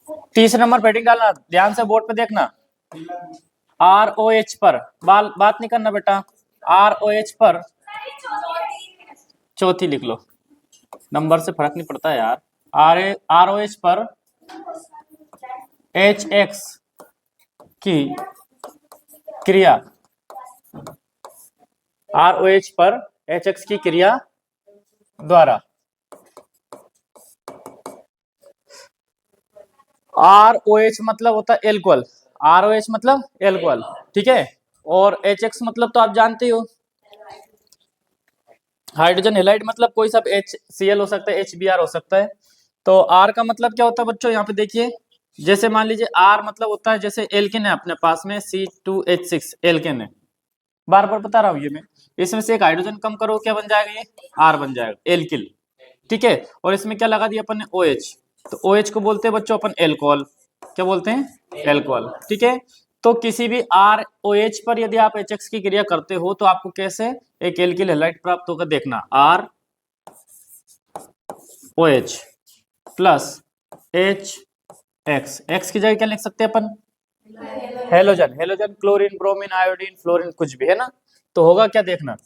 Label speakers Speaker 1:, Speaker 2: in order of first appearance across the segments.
Speaker 1: तीसरे नंबर पर हेडिंग डालना, ध्यान से बोर्ड पे देखना। ROH पर बात नहीं करना बेटा, ROH पर चौथी लिख लो, नंबर से फर्क नहीं पड़ता यार। ROH पर HX की क्रिया, ROH पर HX की क्रिया द्वारा ROH मतलब होता है एल्कोहल, ROH मतलब एल्कोहल, ठीक है। और HX मतलब तो आप जानते हो हाइड्रोजन हेलाइड, मतलब कोई सब HCl हो सकता है, HBr हो सकता है। तो R का मतलब क्या होता है बच्चों, यहाँ पे देखिए, जैसे मान लीजिए R मतलब होता है, जैसे एल्केन है अपने पास में C2H6 एल्केन है, बार बार बता रहा हूँ ये मैं, इसमें से एक हाइड्रोजन कम करो क्या बन जाएगा, ये R बन जाएगा, एल्किल, ठीक है। और इसमें क्या लगा दिया अपन ने, OH, तो OH को बोलते हैं बच्चों अपन एल्कोहल, क्या बोलते हैं, एल्कोहल, ठीक है। तो किसी भी ROH पर यदि आप HX की क्रिया करते हो तो आपको कैसे एक एल्किल हैलाइड प्राप्त होगा, देखना, ROH प्लस HX, X की जगह क्या लिख सकते हैं अपन, halogen, halogen chlorine bromine iodine fluorine कुछ भी है ना, तो होगा क्या देखना,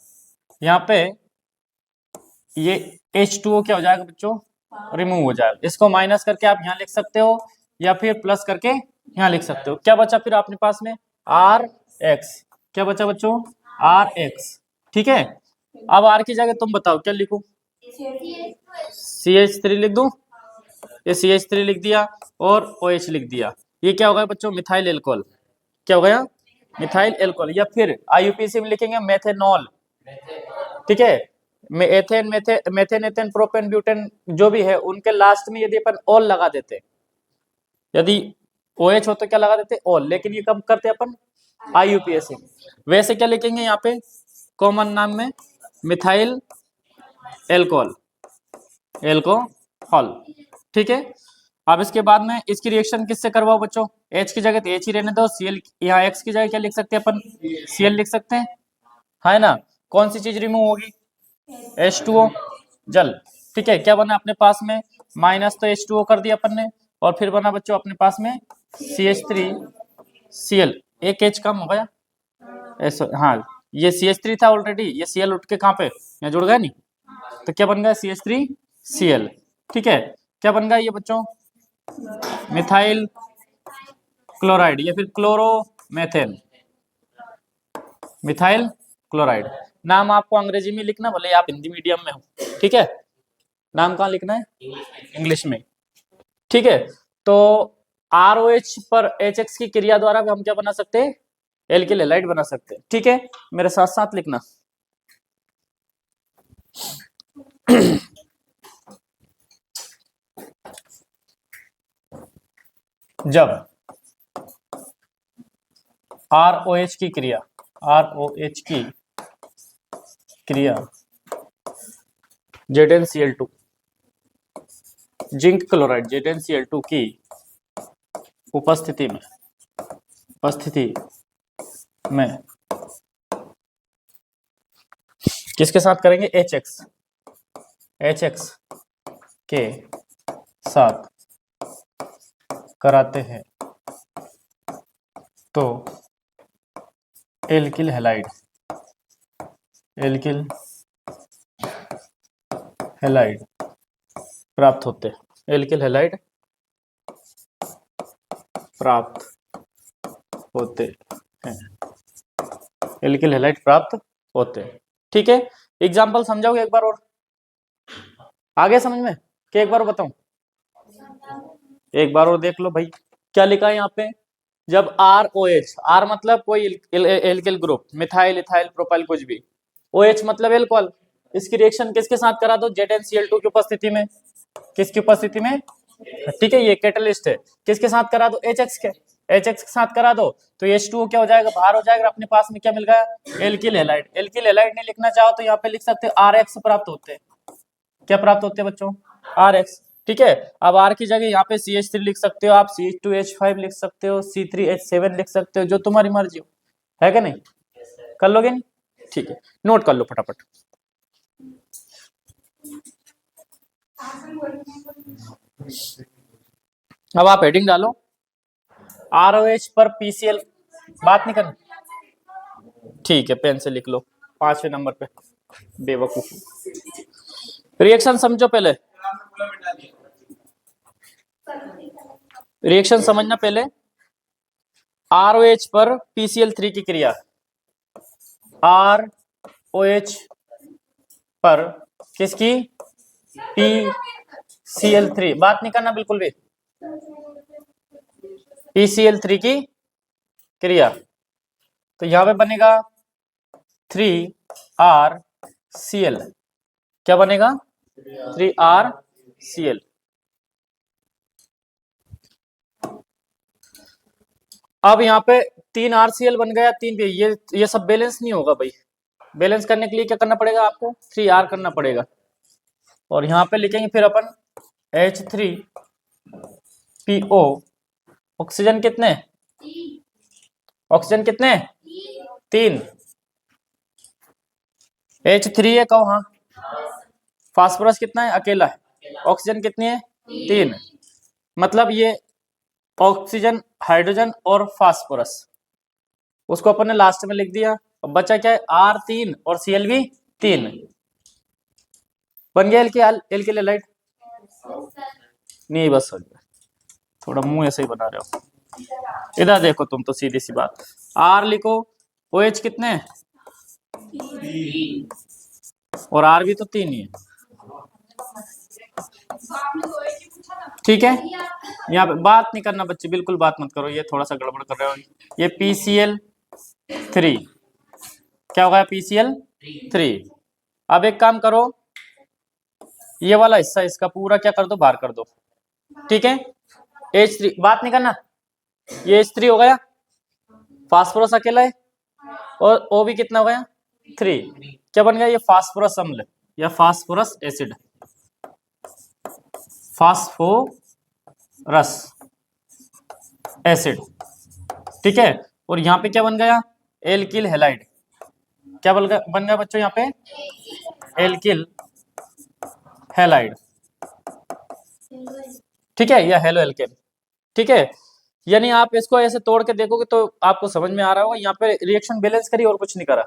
Speaker 1: यहाँ पे ये H2O क्या हो जाएगा बच्चों, रिमूव हो जाएगा, इसको माइनस करके आप यहाँ लिख सकते हो या फिर प्लस करके यहाँ लिख सकते हो। क्या बचा फिर अपने पास में, RX, क्या बचा बच्चों, RX, ठीक है। अब R की जगह तुम बताओ क्या लिखूं, CH3 लिख दूं, ये CH3 लिख दिया और OH लिख दिया, ये क्या हो गया बच्चों, मिथाइल एल्कोहल, क्या हो गया, मिथाइल एल्कोहल। या फिर IUPAC में लिखेंगे मेथेनॉल, ठीक है। मेथेन एथेन प्रोपेन ब्यूटेन जो भी है उनके लास्ट में यदि अपन ऑल लगा देते, यदि OH हो तो क्या लगा देते, ऑल, लेकिन ये कब करते अपन, IUPAC में। वैसे क्या लिखेंगे यहाँ पे कॉमन नाम में, मिथाइल एल्कोहल, एल्कोहल, ठीक है। अब इसके बाद में इसकी रिएक्शन किससे करवाओ बच्चों, H की जगह तो H ही रहने दो, Cl यहाँ X की जगह क्या लिख सकते हैं अपन, Cl लिख सकते हैं, है ना। कौन सी चीज रिमूव होगी, H2O, जल, ठीक है। क्या बना अपने पास में, माइनस तो H2O कर दिया अपन ने, और फिर बना बच्चों अपने पास में CH3Cl, एक H कम हो गया, हाँ, ये CH3 था ऑलरेडी, ये Cl उठ के कहाँ पे यहाँ जुड़ गया नहीं, तो क्या बन गया CH3Cl, ठीक है। क्या बन गया ये बच्चों, मिथाइल क्लोराइड या फिर क्लोरोमेथेन, मिथाइल क्लोराइड। नाम आपको अंग्रेजी में लिखना, भले आप हिंदी मीडियम में हो, ठीक है, नाम कहाँ लिखना है, इंग्लिश में, ठीक है। तो ROH पर HX की क्रिया द्वारा हम क्या बना सकते हैं, एल्किल हैलाइड बना सकते हैं, ठीक है। मेरे साथ साथ लिखना, जब ROH की क्रिया, ROH की क्रिया ZnCl2 जिंक क्लोराइड ZnCl2 की उपस्थिति में किसके साथ करेंगे, HX के साथ कराते हैं तो एल्किल हैलाइड प्राप्त होते हैं, एल्किल हैलाइड प्राप्त होते हैं, एल्किल हैलाइड प्राप्त होते हैं, ठीक है। एग्जाम्पल समझाओगे एक बार और, आगे समझ में कि एक बार बताऊं, एक बार और देख लो भाई, क्या लिखा है यहाँ पे, जब ROH, R मतलब कोई alkyl group, methyl ethyl propyl कुछ भी, OH मतलब एल्कोहल, इसकी रिएक्शन किसके साथ करा दो, ZnCl2 की उपस्थिति में, किसकी उपस्थिति में, ठीक है, ये कैटलिस्ट है, किसके साथ करा दो, HX के साथ करा दो, तो H2O क्या हो जाएगा, बाहर हो जाएगा, अपने पास में क्या मिल गया, एल्किल हैलाइड। एल्किल हैलाइड नहीं लिखना चाहो तो यहाँ पे लिख सकते हो RX प्राप्त होते हैं, क्या प्राप्त होते हैं बच्चों, RX, ठीक है। अब R की जगह यहाँ पे CH3 लिख सकते हो आप, CH2H5 लिख सकते हो, C3H7 लिख सकते हो, जो तुम्हारी मर्जी हो, है क्या नहीं, कर लोगे नहीं, ठीक है, नोट कर लो फटाफट। अब आप हेडिंग डालो, ROH पर PCl, बात नहीं करनी, ठीक है, पेन से लिख लो 5वें नंबर पे, बेवकूफ। रिएक्शन समझो पहले, रिएक्शन समझना पहले। ROH पर PCl3 की क्रिया, ROH पर किसकी, PCl3, बात नहीं करना बिल्कुल भी, PCl3 की क्रिया। तो यहां पे बनेगा 3RCl, क्या बनेगा, 3RCl। अब यहाँ पे 3RCl बन गया, 3 ये सब बैलेंस नहीं होगा भाई, बैलेंस करने के लिए क्या करना पड़ेगा आपको, 3R करना पड़ेगा। और यहाँ पे लिखेंगे फिर अपन H3PO, ऑक्सीजन कितने, ऑक्सीजन कितने, 3, H3 है, कहो हाँ, फास्फोरस कितना है, अकेला है, ऑक्सीजन कितनी है, 3, मतलब ये ऑक्सीजन, हाइड्रोजन और फास्फोरस, उसको अपन ने लास्ट में लिख दिया। अब बचा क्या है, R3 और Cl भी 3, बन गया एल के लिए लाइट, नहीं बस हो गया, थोड़ा मुंह ऐसे ही बना रहे हो। इधर देखो तुम तो सीधी सी बात, R लिखो, OH कितने हैं, और R भी तो 3 ही है, ठीक है। यहाँ पे बात नहीं करना बच्चे, बिल्कुल बात मत करो, ये थोड़ा सा गड़बड़ कर रहे हो। ये PCl3, क्या होगा, PCl3। अब एक काम करो, ये वाला हिस्सा इसका पूरा क्या कर दो, बाहर कर दो, ठीक है। H3, बात नहीं करना, ये H3 हो गया, फास्फोरस अकेला है, और O भी कितना हो गया, 3, क्या बन गया, ये फास्फोरस अम्ल या फास्फोरस एसिड, फास्फोरस एसिड, ठीक है। और यहाँ पे क्या बन गया, एल्किल हैलाइड, क्या बन गया बच्चों यहाँ पे, एल्किल हैलाइड, ठीक है, या हेलो एल्केन, ठीक है। यानी आप इसको ऐसे तोड़ के देखोगे तो आपको समझ में आ रहा होगा, यहाँ पे रिएक्शन बैलेंस करी और कुछ नहीं करा,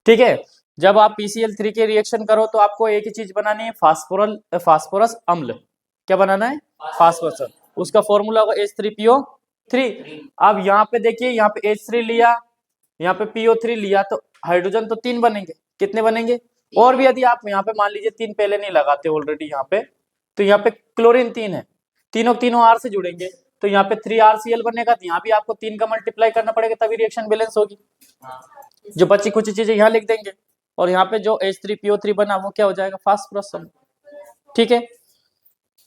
Speaker 1: ठीक है। जब आप PCl3 के रिएक्शन करो तो आपको एक ही चीज बनानी है, फास्फोरस अम्ल, क्या बनाना है, फास्फोरस, उसका फॉर्मूला होगा H3PO3। अब यहाँ पे देखिए, यहाँ पे H3 लिया, यहाँ पे PO3 लिया, तो हाइड्रोजन तो 3 बनेंगे, कितने बनेंगे, और भी यदि आप यहाँ पे मान लीजिए 3 पहले नहीं लगाते ऑलरेडी यहाँ पे, तो यहाँ पे क्लोरीन 3 है, तीनों तीनों R से जुड़ेंगे, तो यहाँ पे 3RCl बनेगा, तो यहाँ भी आपको 3 का मल्टीप्लाई करना पड़ेगा, तभी रिएक्शन बैलेंस होगी। जो बची कुछ चीजें यहाँ लिख देंगे, और यहाँ पे जो H3PO3 बना वो क्या हो जाएगा, फास्फोरस, ठीक है।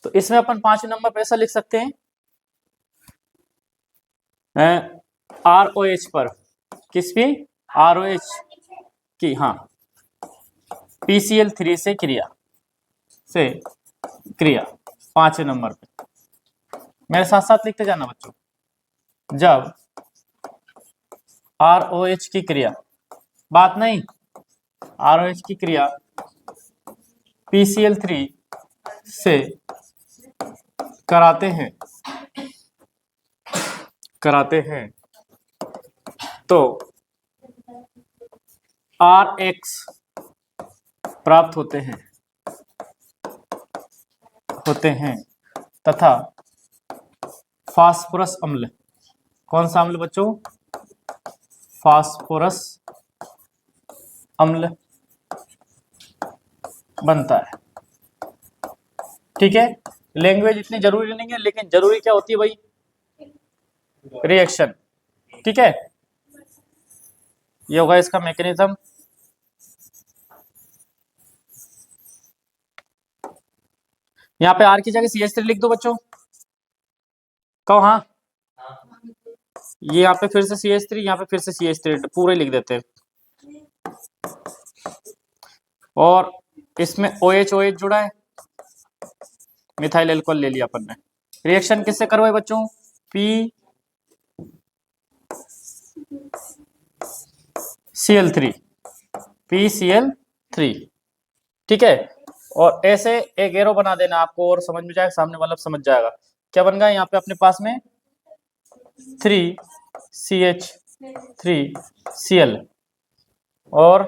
Speaker 1: तो इसमें अपन 5 नंबर पे ऐसा लिख सकते हैं, ROH पर, किस पे, ROH की, हाँ, PCl3 से क्रिया, 5 नंबर पे, मेरे साथ साथ लिखते जाना बच्चों। जब ROH की क्रिया, बात नहीं, ROH की क्रिया PCl3 से कराते हैं तो RX प्राप्त होते हैं तथा फास्फोरस अम्ल, कौन सा अम्ल बच्चों, फास्फोरस अम्ल बनता है, ठीक है। लैंग्वेज इतनी जरूरी नहीं है, लेकिन जरूरी क्या होती है भाई, रिएक्शन, ठीक है। ये होगा इसका मैकेनिज्म, यहाँ पे R की जगह CH3 लिख दो बच्चों, कहो हाँ, ये यहाँ पे फिर से CH3, यहाँ पे फिर से CH3, पूरे लिख देते हैं, और इसमें OH जुड़ा है, मिथाइल एल्कोहल ले लिया अपन ने। रिएक्शन किससे करवाए बच्चों, PCl3, ठीक है। और ऐसे एक एरो बना देना आपको और समझ में जाएगा, सामने वाला समझ जाएगा। क्या बन गया यहाँ पे अपने पास में 3CH3Cl और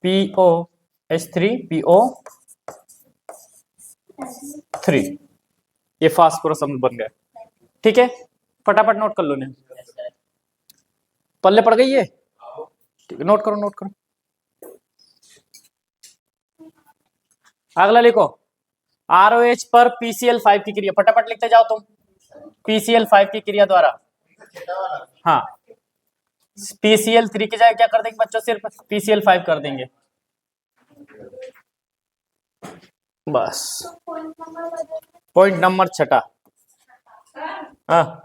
Speaker 1: POH3PO3, ये फास्फोरस अम्ल बन गया। ठीक है, फटाफट नोट कर लो ने, पल्ले पड़ गई ये, ठीक है, नोट करो नोट करो। अगला लिखो ROH पर PCl5 की क्रिया, फटाफट लिखते जाओ तुम। PCl5 की क्रिया द्वारा, हाँ PCl3 की जगह क्या कर देंगे बच्चों, सिर्फ PCl5 कर देंगे बस। पॉइंट नंबर 6, हाँ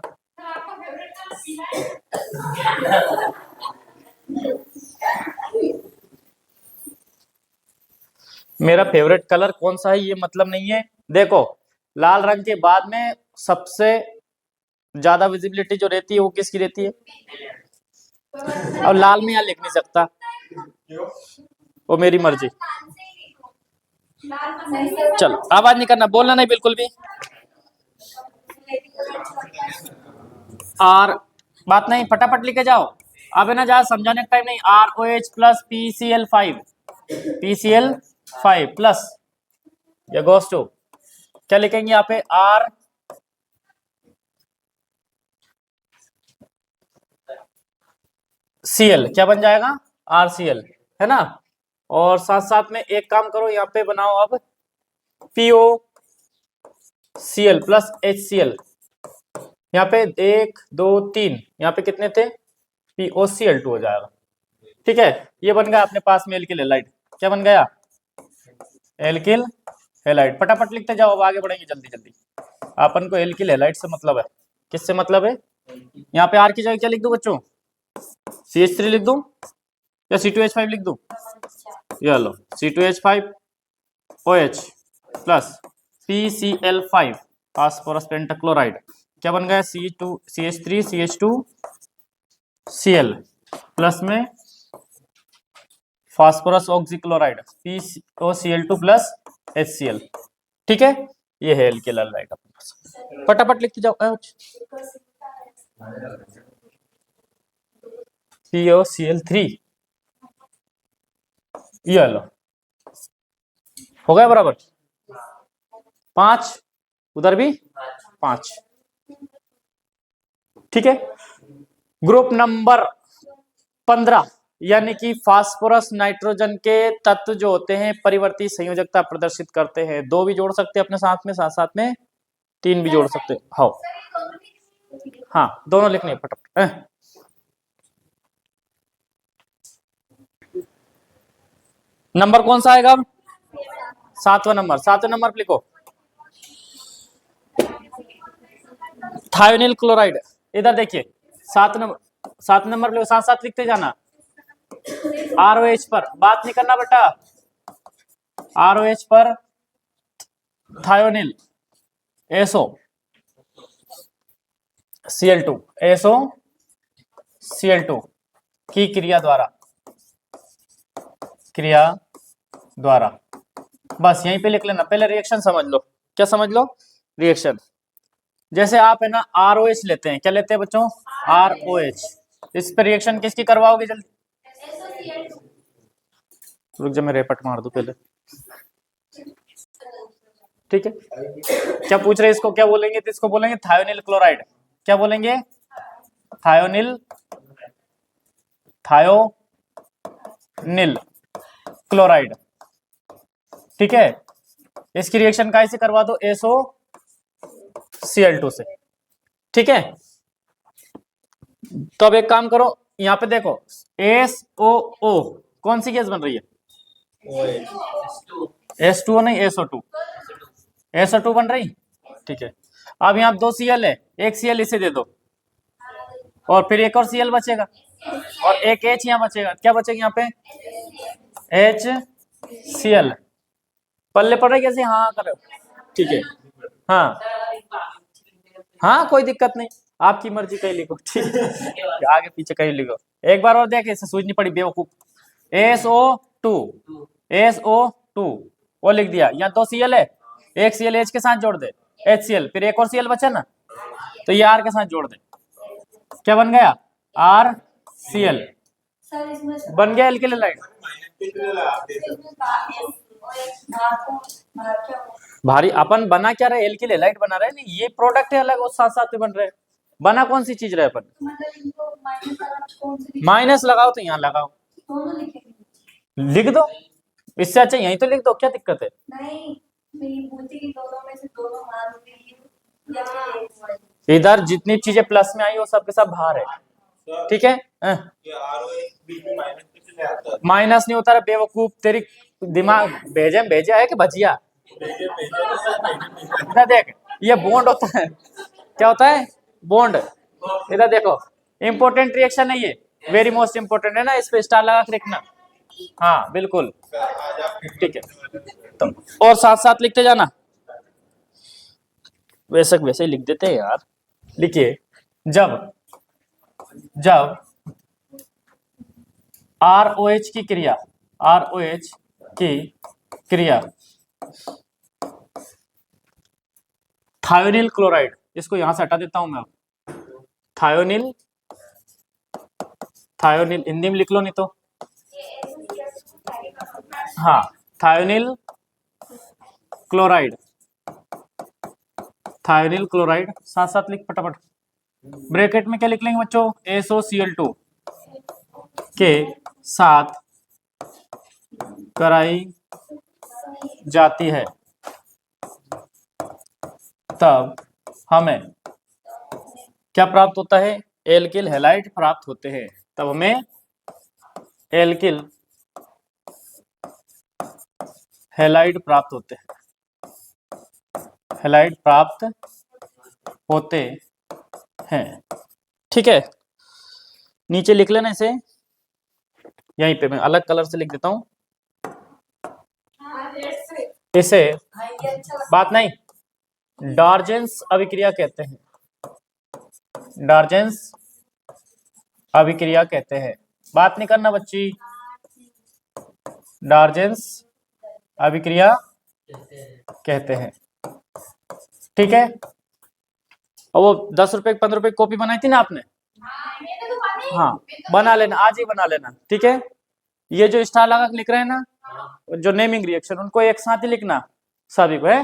Speaker 1: मेरा फेवरेट कलर कौन सा है ये मतलब नहीं है। देखो लाल रंग के बाद में सबसे ज्यादा विजिबिलिटी जो रहती है वो किसकी रहती है, अब लाल में यहाँ लिख नहीं सकता, वो मेरी मर्जी। चलो आवाज नहीं करना, बोलना नहीं बिल्कुल भी। और बात नहीं, फटाफट लिखे जाओ, अब है ना ज्यादा समझाने का टाइम नहीं। ROH प्लस PCl5 प्लस ये गोस टू क्या लिखेंगे यहाँ पे RCl, क्या बन जाएगा RCl, है ना। और साथ साथ में एक काम करो, यहाँ पे बनाओ अब POCl प्लस HCl, यहाँ पे 1 2 3, यहाँ पे कितने थे POCl2 हो जाएगा। ठीक है, ये बन गया अपने पास में एल्किल हैलाइड। क्या बन गया एल्किल हैलाइड। फटाफट लिखते जाओ, अब आगे बढ़ेंगे जल्दी जल्दी। अपन को एल्किल हैलाइड से मतलब है, किससे मतलब है, यहाँ पे R की जगह क्या लिख दूं बच्चों, CH3 लिख दूं या C2H5 लिख दूं, ये लो C2H5OH plus PCl5 phosphorus pentachloride, क्या बन गया CH3CH2Cl प्लस में phosphorus oxychloride POCl2 plus HCl। ठीक है, ये है एल्किल हैलाइड अपने पास। फटाफट लिखते जाओ POCl3, ये लो हो गया बराबर 5, उधर भी 5। ठीक है, ग्रुप नंबर 15 यानी कि फास्फोरस नाइट्रोजन के तत्व जो होते हैं परिवर्ती संयोजकता प्रदर्शित करते हैं। 2 भी जोड़ सकते हैं अपने साथ में 3 भी जोड़ सकते हैं। हाँ दोनों लिखने फटाफट। नंबर कौन सा आएगा अब, 7वां नंबर। 7वें नंबर पर लिखो थायोनिल क्लोराइड। इधर देखिए 7 नंबर पे साथ साथ लिखते जाना। ROH पर बात नहीं करना बेटा, ROH पर थायोनिल SOCl2 की क्रिया द्वारा बस यहीं पे लिख लेना। पहले रिएक्शन समझ लो, क्या समझ लो, रिएक्शन। जैसे आप है ना ROH लेते हैं, क्या लेते हैं बच्चों ROH, इस पर रिएक्शन किसकी करवाओगे जल्दी, रुक जा मैं रेपट मार दूं पहले। ठीक है, क्या पूछ रहे हैं इसको, क्या बोलेंगे, तो इसको बोलेंगे थायोनिल क्लोराइड। क्या बोलेंगे थायोनिल क्लोराइड। ठीक है, इसकी रिएक्शन कैसे करवा दो SOCl2 से। ठीक है, तो अब एक काम करो, यहाँ पे देखो SOO कौन सी गैस बन रही है, H2O नहीं SO2 बन रही। ठीक है, अब यहाँ 2 Cl है, एक Cl इसे दे दो और फिर एक और Cl बचेगा और एक H यहाँ बचेगा। क्या बचेगा यहाँ पे HCl। पल्ले पड़ रही कैसे, हाँ करो। ठीक है, हाँ हाँ कोई दिक्कत नहीं, आपकी मर्जी कहीं लिखो। ठीक है, आगे पीछे कहीं लिखो। एक बार और देखे, इसे सूझनी पड़ी बेवकूफ। SO2 2 वो लिख दिया। यहाँ 2 Cl है, एक Cl H के साथ जोड़ दे HCl, फिर एक और Cl बचा ना, तो ये R के साथ जोड़ दे, क्या बन गया RCl, बन गया एल्किल हैलाइड। भारी अपन बना क्या रहे, एल्किल हैलाइड बना रहे नहीं, ये प्रोडक्ट है अलग और साथ साथ में बन रहे। बना कौन सी चीज रहे अपन, माइनस लगाओ तो यहाँ लगाओ, लिख दो, इससे अच्छा यहीं तो लिख दो, क्या दिक्कत है। इधर जितनी चीजें प्लस में आई वो सबके सब बाहर है, ठीक है। माइनस नहीं होता, बेवकूफ, तेरी दिमाग भेजे भेजा है कि भजिया, इधर देख, ये बॉन्ड होता है, क्या होता है बॉन्ड, इधर देखो, इंपॉर्टेंट रिएक्शन है ये, वेरी मोस्ट इंपॉर्टेंट है ना, इस पे स्टार लगा के रखना। हाँ बिल्कुल ठीक है, तो और साथ साथ लिखते जाना, वैसे वैसे ही लिख देते हैं यार। लिखिए, जब जब ROH की क्रिया, ROH की क्रिया थायोनिल क्लोराइड, इसको यहां से हटा देता हूं मैं, थायोनिल, थायोनिल हिंदी में लिख लो नहीं तो, हाँ थायोनिल क्लोराइड, थायोनिल क्लोराइड साथ साथ लिख फटाफट, ब्रैकेट में क्या लिख लेंगे बच्चों, SOCl2 के साथ कराई जाती है, तब हमें क्या प्राप्त होता है, एल्किल हैलाइड प्राप्त होते हैं, तब हमें एल्किल हैलाइड प्राप्त होते हैं, हैलाइड प्राप्त होते हैं, ठीक है। नीचे लिख लेना इसे, यहीं पे मैं अलग कलर से लिख देता हूं इसे, बात नहीं, डार्जेंस अभिक्रिया कहते हैं, डार्जेंस अभिक्रिया कहते हैं, बात नहीं करना बच्ची, डार्जेंस अभिक्रिया कहते हैं, ठीक है। और वो 10 रुपए 15 रुपए कॉपी बनाई थी ना आपने, हाँ बना लेना, आज ही बना लेना, ठीक है। ये जो स्टार लगा लिख रहे हैं ना, जो नेमिंग रिएक्शन, उनको एक साथ ही लिखना सभी को, है।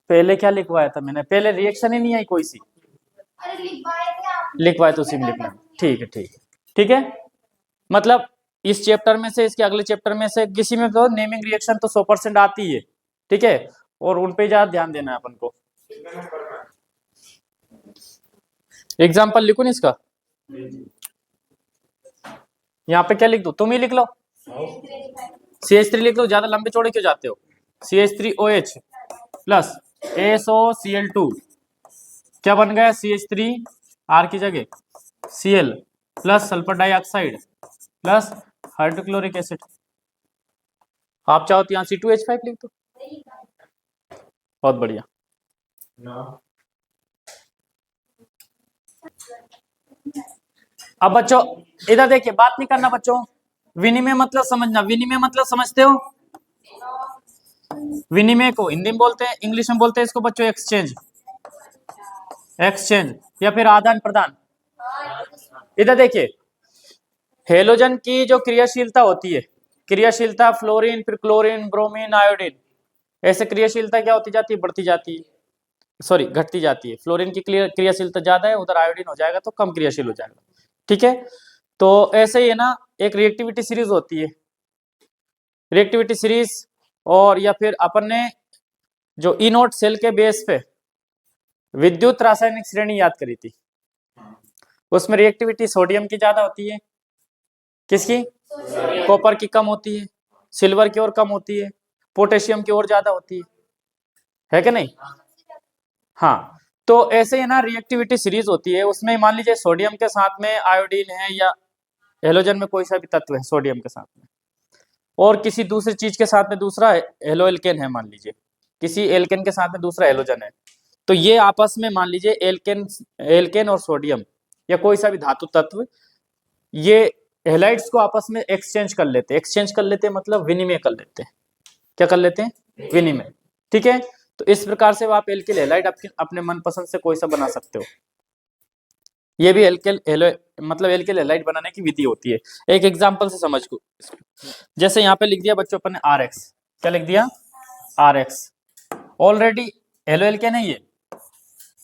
Speaker 1: पहले क्या लिखवाया था मैंने, पहले रिएक्शन ही नहीं आई कोई सी, लिखवाया तो उसी में लिखना, ठीक है ठीक है ठीक है। मतलब इस चैप्टर में से, इसके अगले चैप्टर में से किसी में तो नेमिंग रिएक्शन तो 100% आती है, ठीक है, और उन पे ज्यादा ध्यान देना है अपन को। एग्जाम्पल लिखो ना इसका, यहाँ पे क्या लिख दो, तुम ही लिख लो, CH3 लिख लो, ज्यादा लंबे चौड़े क्यों जाते हो, CH3OH प्लस SOCl2, क्या बन गया CH3 R की जगह Cl plus sulphur dioxide plus hydrochloric acid, आप चाहो तो यहाँ C2H5 लिख दो, बहुत बढ़िया। अब बच्चों इधर देखिए, बात नहीं करना बच्चों, विनिमय मतलब समझना, विनिमय मतलब समझते हो, विनिमय को हिंदी में बोलते हैं, इंग्लिश में बोलते हैं इसको बच्चों एक्सचेंज, एक्सचेंज या फिर आदान प्रदान। इधर देखिए, हेलोजन की जो क्रियाशीलता होती है, क्रियाशीलता फ्लोरीन, फिर क्लोरीन, ब्रोमीन, आयोडीन, ऐसे क्रियाशीलता क्या होती जाती है, बढ़ती जाती है, सॉरी घटती जाती है। फ्लोरीन की क्रियाशीलता ज्यादा है, उधर आयोडीन हो जाएगा तो कम क्रियाशील हो जाएगा, ठीक है। तो ऐसे ही है ना, एक रिएक्टिविटी सीरीज होती है, रिएक्टिविटी सीरीज, और या फिर अपन ने जो इनोट सेल के बेस पे विद्युत रासायनिक श्रेणी याद करी थी, उसमें रिएक्टिविटी सोडियम की ज्यादा होती है, किसकी, कॉपर की कम होती है, सिल्वर की और कम होती है, पोटेशियम की और ज्यादा होती है कि नहीं। हाँ, तो ऐसे ही ना रिएक्टिविटी सीरीज होती है, उसमें मान लीजिए सोडियम के साथ में आयोडीन है, या हेलोजन में कोई सा भी तत्व है सोडियम के साथ में, और किसी दूसरी चीज के साथ में दूसरा हेलो एल्केन है, मान लीजिए किसी एल्केन के साथ में दूसरा हेलोजन है, तो ये आपस में मान लीजिए एल्केन, एल्केन और सोडियम या कोई सा भी धातु तत्व, ये हेलाइड्स को आपस में एक्सचेंज कर लेते, एक्सचेंज कर लेते मतलब विनिमय कर लेते हैं। क्या कर लेते हैं? विनिमय। ठीक है, तो इस प्रकार से आप एल्किल हैलाइड अपने मनपसंद से कोई सा बना सकते हो। ये भी एल्किल मतलब एल्किल हैलाइड बनाने की विधि होती है। एक एग्जांपल से समझ को, जैसे यहाँ पे लिख दिया बच्चों अपन ने RX, क्या लिख दिया? RX ऑलरेडी हेलो एल्केन है ये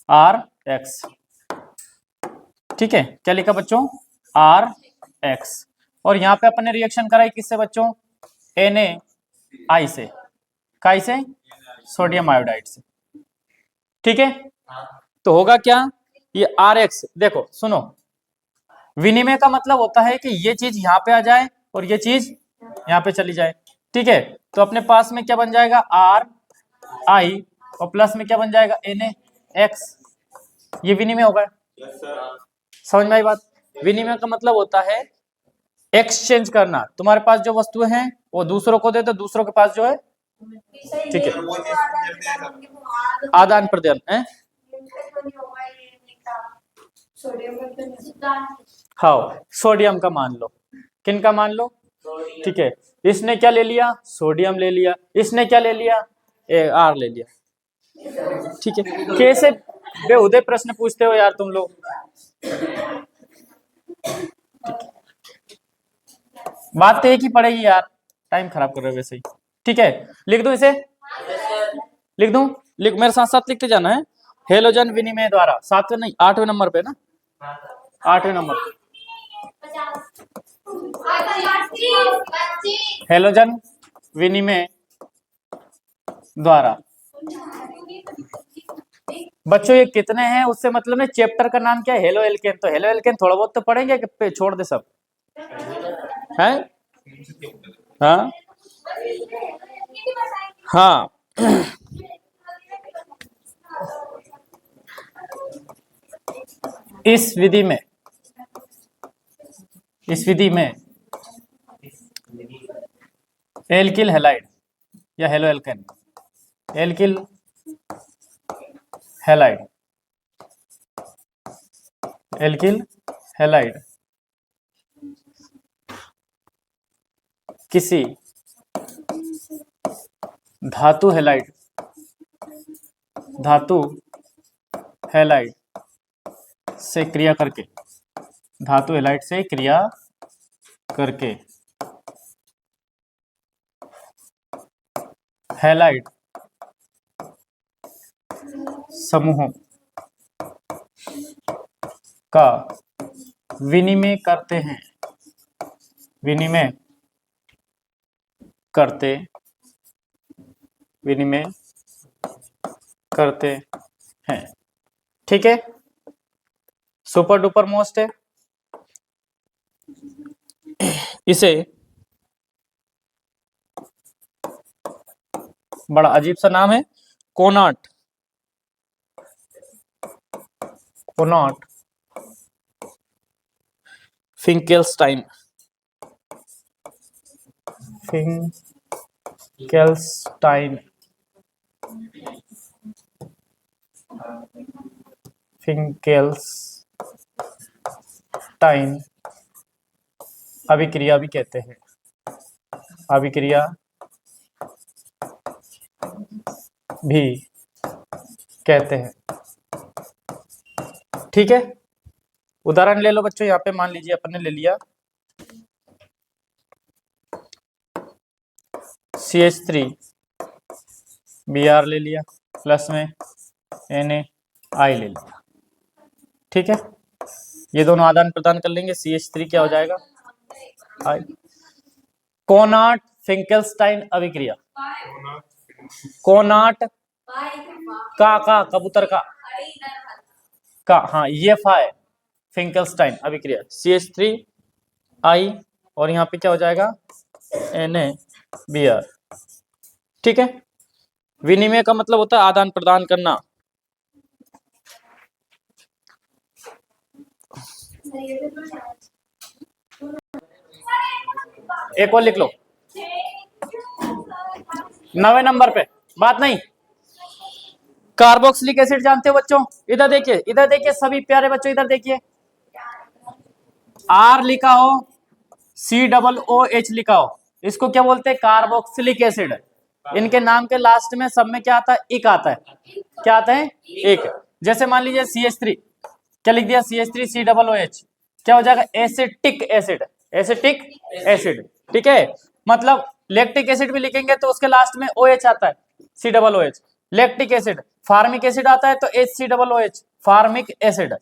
Speaker 1: RX। ठीक है, क्या लिखा बच्चों? RX। और यहाँ पे अपन ने रिएक्शन कराई किससे बच्चों? NaI से, काई से? सोडियम आयोडाइड से। ठीक है, तो होगा क्या? ये RX, देखो सुनो, विनिमय का मतलब होता है कि ये चीज यहाँ पे आ जाए और ये चीज यहाँ पे चली जाए। ठीक है, तो अपने पास में क्या बन जाएगा? RI और प्लस में क्या बन जाएगा? NaX। ये विनिमय होगा। समझ में आई बात? विनिमय का मतलब होता है एक्सचेंज करना। तुम्हारे पास जो वस्तुएं हैं वो दूसरों को दे दो, दूसरों के पास जो है, ठीक है, आदान प्रदान है। हाँ, सोडियम का मान लो, किन का मान लो? ठीक है, इसने क्या ले लिया? सोडियम ले लिया। इसने क्या ले लिया? R ले लिया। ठीक है, कैसे बेहुदे प्रश्न पूछते हो यार तुम लोग। बात तो एक ही पड़ेगी यार, टाइम खराब कर रहे हो वैसे ही। ठीक है, लिख दूं इसे? लिख दूं? लिख, मेरे साथ साथ लिखते जाना है। हेलोजन विनिमय द्वारा, 7वें नहीं 8वें नंबर पे ना, 8वें नंबर, हेलोजन विनिमय द्वारा। बच्चों ये कितने हैं उससे मतलब नहीं, चैप्टर का नाम क्या है? Halo alkane. तो हेलो एल्केन थोड़ा बहुत तो पढ़ेंगे कि छोड़ दे सब है? हाँ हाँ। इस विधि में, इस विधि में एल्किल हैलाइड या halo alkane, alkyl halide, alkyl halide किसी धातु हैलाइड, धातु हैलाइड से क्रिया करके, धातु हैलाइड से क्रिया करके हैलाइड समूहों का विनिमय करते हैं, विनिमय करते, विनिमय करते हैं। ठीक है, सुपर डुपर मोस्ट है। इसे बड़ा अजीब सा नाम है, कोनाट, कोनाट फिंकेल्स्टाइन, फिंकेल्स्टाइन, फिंकेल्स्टाइन अभिक्रिया भी कहते हैं, अभिक्रिया भी कहते हैं। ठीक है, उदाहरण ले लो बच्चों। यहाँ पे मान लीजिए अपन ने ले लिया CH3Br ले लिया, प्लस में NaI ले लिया। ठीक है, ये दोनों आदान प्रदान कर लेंगे, CH3 क्या हो जाएगा? I। कोनाट फिंकेल्स्टाइन अभिक्रिया, कोनाट का कबूतर का हाँ, ये फाइ फिंकेल्स्टाइन अभिक्रिया CH3I और यहाँ पे क्या हो जाएगा? NaBr। ठीक है, विनिमय का मतलब होता है आदान प्रदान करना। एक और लिख लो 9वें नंबर पे, बात नहीं। कार्बोक्सिलिक एसिड जानते हो बच्चों? इधर देखिए, इधर देखिए सभी प्यारे बच्चों, इधर देखिए, R लिखा हो COOH लिखा हो, इसको क्या बोलते हैं? Carboxylic acid. इनके नाम के लास्ट में सब में क्या आता है? इक आता है। क्या आता है? इक। जैसे मान लीजिए CH3, क्या लिख दिया? CH3COOH, क्या हो जाएगा? Acetic acid. एसिटिक एसिड, ठीक है। मतलब लैक्टिक एसिड भी लिखेंगे तो उसके लास्ट में OH आता है, COOH। Lactic acid, formic acid आता है तो HCOOH, फार्मिक एसिड।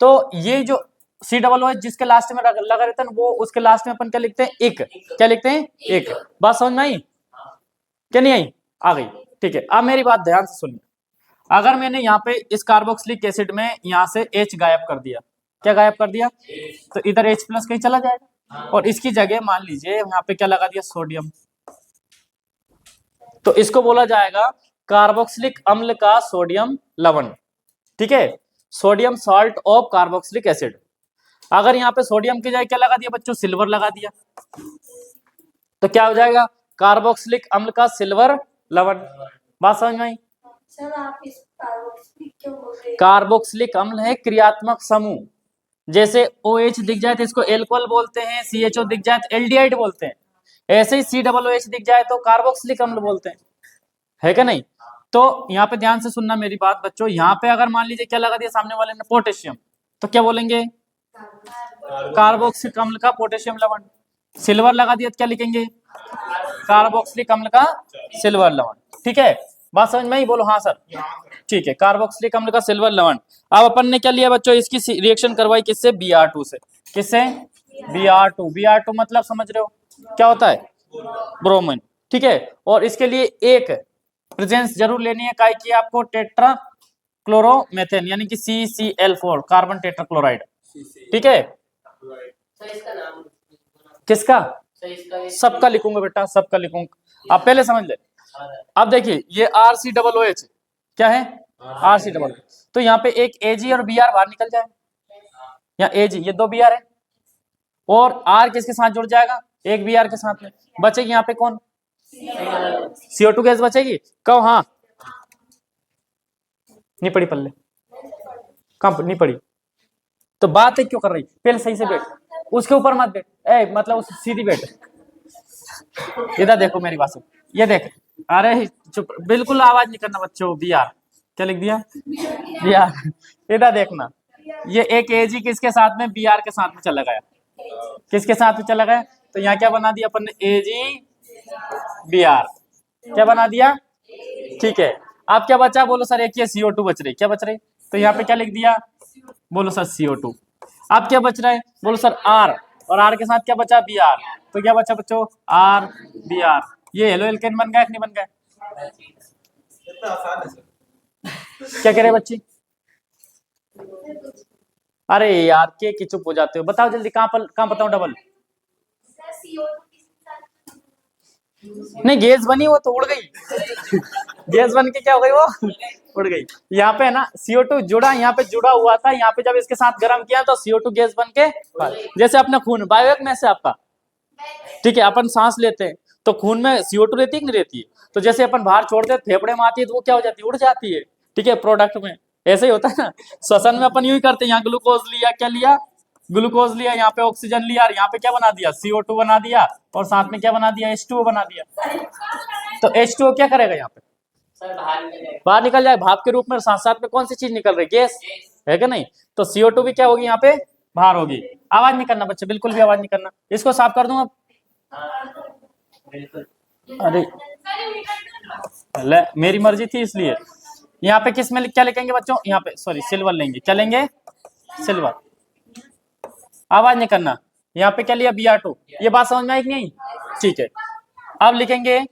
Speaker 1: तो ये जो COOH जिसके लास्ट में लगा रहता है वो उसके लास्ट में अपन क्या लिखते हैं? इक। क्या लिखते हैं? इक। बात समझ में आई? क्या नहीं आई? आ गई, ठीक है। अब मेरी बात ध्यान से सुनिए। अगर मैंने यहाँ पे इस कार्बोक्सिलिक एसिड में यहाँ से H गायब कर दिया, क्या गायब कर दिया? तो इधर H प्लस कहीं चला जाएगा और इसकी जगह मान लीजिए यहाँ पे क्या लगा दिया? सोडियम। तो इसको बोला जाएगा कार्बोक्सिलिक अम्ल का सोडियम लवण, ठीक है। Sodium salt of carboxylic acid. अगर यहाँ पे सोडियम की जगह क्या लगा दिया बच्चों? सिल्वर लगा दिया, तो क्या हो जाएगा? कार्बोक्सिलिक अम्ल का सिल्वर लवण। बात समझ में आई?
Speaker 2: सर आप इस कार्बोक्सिलिक क्यों बोल रहे हैं?
Speaker 1: कार्बोक्सिलिक अम्ल है क्रियात्मक समूह। जैसे OH दिख जाए तो इसको एल्कोहल बोलते हैं, CHO दिख जाए तो एल्डिहाइड बोलते हैं, ऐसे ही COOH दिख जाए तो कार्बोक्सिलिक अम्ल बोलते हैं, है क्या नहीं? तो यहाँ पे ध्यान से सुनना मेरी बात बच्चों। यहाँ पे अगर मान लीजिए क्या लगा दिया सामने वाले ने? पोटेशियम, तो क्या बोलेंगे? कार्बोक्सिलिक अम्ल का पोटेशियम लवण। सिल्वर लगा दिया तो क्या लिखेंगे? कार्बोक्सिलिक अम्ल का सिल्वर लवण, ठीक है। बात समझ में आई? बोलो हाँ सर, ठीक है। कार्बोक्सिलिक अम्ल का सिल्वर लवण। अब अपन ने क्या लिया बच्चों? इसकी रिएक्शन करवाई किससे? Br2 से। किससे? Br2। Br2 मतलब समझ रहे हो क्या होता है? ब्रोमीन, ठीक है। और इसके लिए एक प्रेजेंस जरूर लेनी है, काय की आपको? टेट्रा क्लोरोमेथेन यानी कि CCl4, कार्बन टेट्राक्लोराइड, ठीक है। किसका? सबका लिखूंगा बेटा, सबका लिखूंगा। आप पहले समझ ले। अब देखिए ये RCOOH क्या है? RCOOH। तो यहाँ पे एक Ag और Br बाहर निकल जाए, यहाँ Ag, ये दो Br है, और R किसके साथ जुड़ जाएगा? एक Br के साथ में। बचेगी यहाँ पे कौन? CO2 गैस बचेगी। कहो हाँ। नहीं पड़ी पल्ले, कहाँ नहीं पड़ी? तो बात है क्यों कर रही? पहले सही से बैठ, उसके ऊपर मत बैठ, मतलब सीधी बैठ। इधर देखो मेरी बात सुन, ये देख। अरे चुप, बिल्कुल आवाज नहीं करना बच्चों। Br, क्या लिख दिया? Br। इधर देखना, ये एक Ag किसके साथ में? Br के साथ में चला गया। किसके साथ में चला गया? तो यहाँ क्या बना दिया अपन ने? AgBr, क्या बना दिया? ठीक है। अब क्या बचा? बोलो सर। एक ये CO2 बच रही, क्या बच रही? तो यहाँ पे क्या लिख दिया? बोलो सर CO2। अब क्या बच रहा है? बोलो सर R, और R के साथ क्या बचा? Br। तो क्या बचा बच्चों? RBr। ये हेलो एल्केन बन गया कि नहीं बन गया? क्या कह रहे बच्ची? अरे यार के चुप हो जाते हो, बताओ जल्दी, कहाँ बताओ? डबल नहीं, गैस बनी वो तो उड़ गई। गैस बन के क्या हो गई? वो उड़ गई। यहाँ पे है ना CO2 जुड़ा, यहाँ पे जुड़ा हुआ था, यहाँ पे जब इसके साथ गर्म किया तो CO2 गैस बन के, जैसे अपना खून बायोएक में से आपका, ठीक है, अपन सांस लेते हैं तो खून में CO2 रहती है कि नहीं रहती है? तो जैसे अपन बाहर छोड़ते हैं, फेफड़े में आती है तो वो क्या हो जाती है? उड़ जाती है, ठीक है, प्रोडक्ट में। ऐसे ही होता है ना श्वसन में, अपन यूं ही करते हैं। यहाँ ग्लूकोज लिया, क्या लिया? ग्लूकोज लिया, यहाँ पे ऑक्सीजन लिया, और यहाँ पे क्या बना दिया? CO2 बना दिया, और साथ में क्या बना दिया? H2O बना दिया। तो H2O क्या करेगा यहाँ पे? बाहर निकल जाए भाप के रूप में, साथ साथ में कौन सी चीज निकल रही? गैस, है क्या नहीं? तो CO2 भी क्या होगी यहाँ पे? बाहर होगी। आवाज नहीं करना बच्चे, बिल्कुल भी आवाज नहीं करना। इसको साफ कर दूं अब? अरे मेरी मर्जी थी इसलिए। यहाँ पे किस में क्या लिखेंगे बच्चों? यहाँ पे सॉरी सिल्वर लेंगे। क्या लेंगे? सिल्वर। आवाज नहीं करना। यहाँ पे क्या लिया? Br2। ये बात समझ में आई कि नहीं? ठीक है। अब लिखेंगे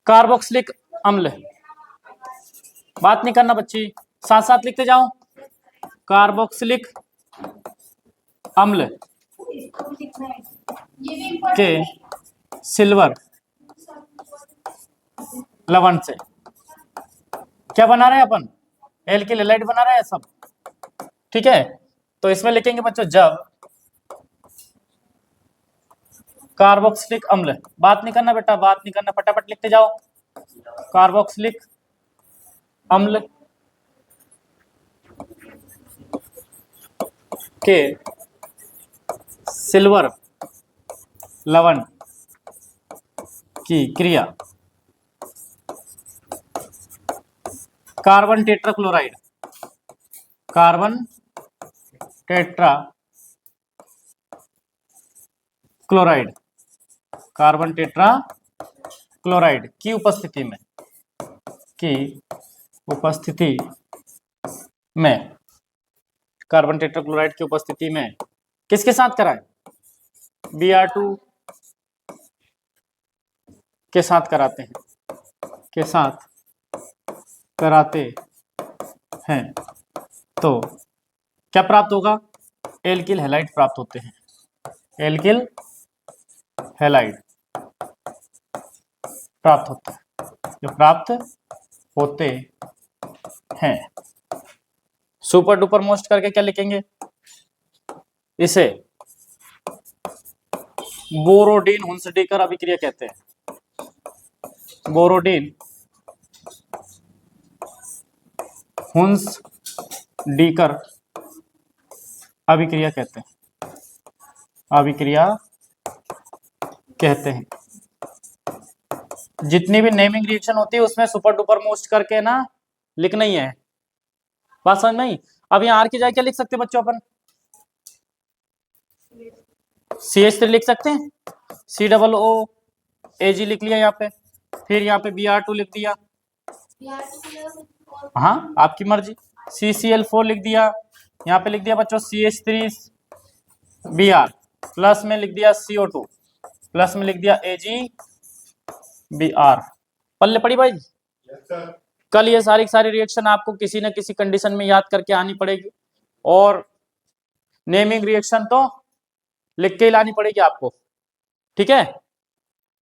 Speaker 1: कार्बोक्सिलिक अम्ल। बात नहीं करना बच्ची, साथ साथ लिखते जाओ। कार्बोक्सिलिक अम्ल के सिल्वर लवण से क्या बना रहे हैं अपन? एल्किल हैलाइड बना रहे हैं सब, ठीक है। तो इसमें लिखेंगे बच्चों, जब कार्बोक्सिलिक अम्ल, बात नहीं करना बेटा, बात नहीं करना, फटाफट लिखते जाओ। कार्बोक्सिलिक अम्ल के सिल्वर लवण की क्रिया carbon tetrachloride, carbon tetra chloride, carbon tetra chloride की उपस्थिति में, कार्बन टेट्राक्लोराइड की उपस्थिति में किसके साथ कराएं? Br2 के साथ कराते हैं, तो क्या प्राप्त होगा? एल्किल हैलाइड प्राप्त होते हैं, एल्किल हैलाइड प्राप्त होता है, जो प्राप्त होते हैं। सुपर डुपर मोस्ट करके क्या लिखेंगे? इसे बोरोडीन हुंसडीकर अभिक्रिया कहते हैं, बोरोडीन हुंसडीकर अभिक्रिया कहते हैं, जितनी भी नेमिंग रिएक्शन होती है उसमें सुपर डुपर मोस्ट करके ना लिखना ही है। बात समझ में आई? अब यहाँ आर की जगह क्या लिख सकते हैं बच्चों? अपन CH3 लिख सकते हैं, COOAG लिख लिया यहाँ पे, फिर यहाँ पे Br2 लिख दिया, हाँ आपकी मर्जी, CCl4 लिख दिया, यहाँ पे लिख दिया बच्चों CH3Br, प्लस में लिख दिया CO2, प्लस में लिख दिया AgBr। पल्ले पड़ी भाई? कल ये सारी रिएक्शन आपको किसी न किसी कंडीशन में याद करके आनी पड़ेगी, और नेमिंग रिएक्शन तो लिख के ही लानी पड़ेगी आपको, ठीक है?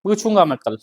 Speaker 1: पूछूंगा मैं कल।